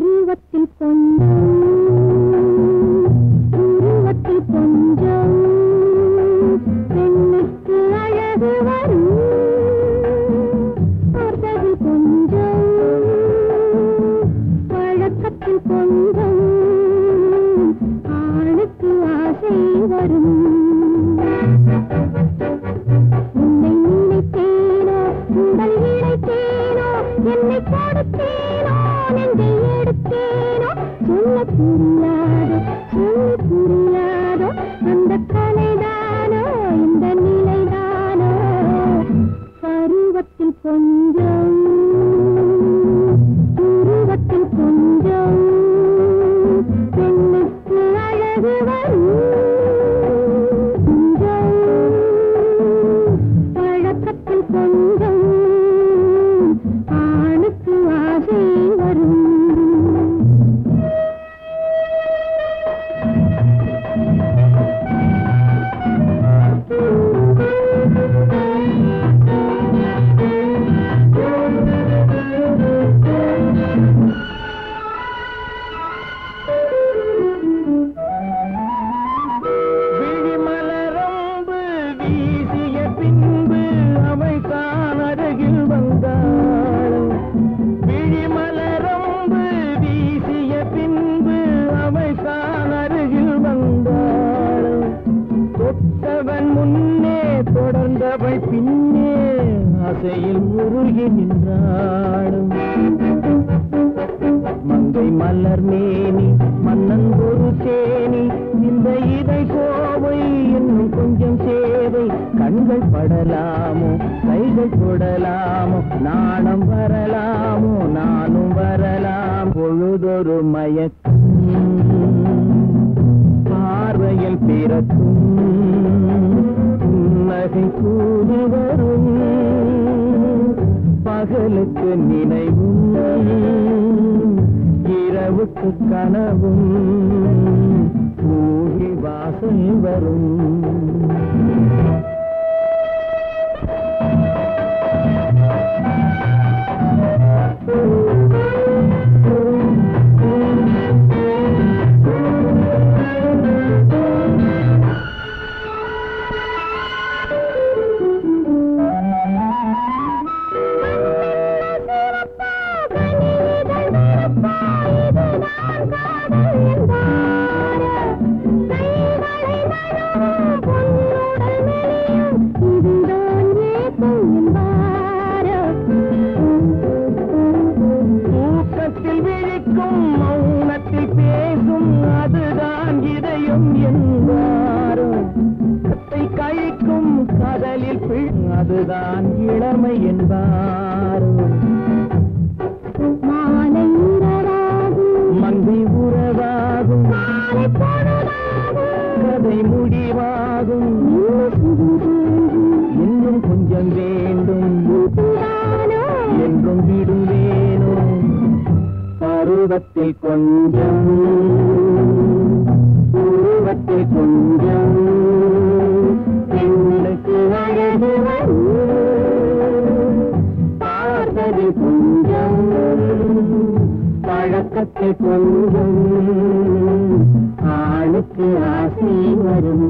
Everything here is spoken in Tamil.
பருவத்தில் கொஞ்சம் உருவத்தில் கொஞ்சம் பெண்ணுக்கு அழகு வரும் பார்த்ததில் கொஞ்சம் பழக்கத்தில் கொஞ்சம் ஆணுக்கு ஆசை வரும் உன்னை நினைத்தேனோ உடல் இணைத்தேனோ என்னை கொடுத்தேனோ நெஞ்சை எடுத்தேனோ சொல்ல புரியாதோ சொல்லி புரியாதோ அந்த கலைதானோ இந்த நிலைதானோ பருவத்தில் கொஞ்சம் உருவத்தில் கொஞ்சம் பெண்ணுக்கு அழகு வரும் கொஞ்சம் பழக்கத்தில் கொஞ்சம் ஆணுக்கு ஆசை வரும் விழிமலரம்பு வீசிய பின்பு அவை தான் அருகில் வந்தாள் விழிமலரம்பு வீசிய பின்பு அவை தான் அருகில் வந்தாள் தொட்டவன் முன்னே தொடர்ந்தவள் பின்னே ஆசையில் உருகி நின்றாள் மங்கை மலர் மேனி மன்னன் ஒரு சேனி இந்த இதை கோவை இன்னும் கொஞ்சம் சேவை கண்கள் படலாமோ கைகள் தொடலாமோ நாணம் வரலாமோ நானும் வரலாம் பொழுதொரு மயக்கம் பார்வையில் பிறக்கும் புன்னகை கூடி வரும் பகலுக்கு நினைவும் இரவுக்கு கனவும் பூகி வாசல் வரும் தூக்கத்தில் விழிக்கும் மௌனத்தில் பேசும் அதுதான் இதயம் என்பாரோ கத்தை கழிக்கும் கடலில் அதுதான் இளமை என்பாரோ மாலை உறவாகும் மங்கை உறவாகும் கதை முடிவாகும் இன்னும் கொஞ்சம் வேண்டும் என்றும் விடுவேனோ பருவத்தில் கொஞ்சம் உருவத்தில் கொஞ்சம் பெண்ணுக்கு அழகு பார்த்தது கொஞ்சம் பழக்கத்தில் கொஞ்சம் ஆணுக்கு ஆசை வரும்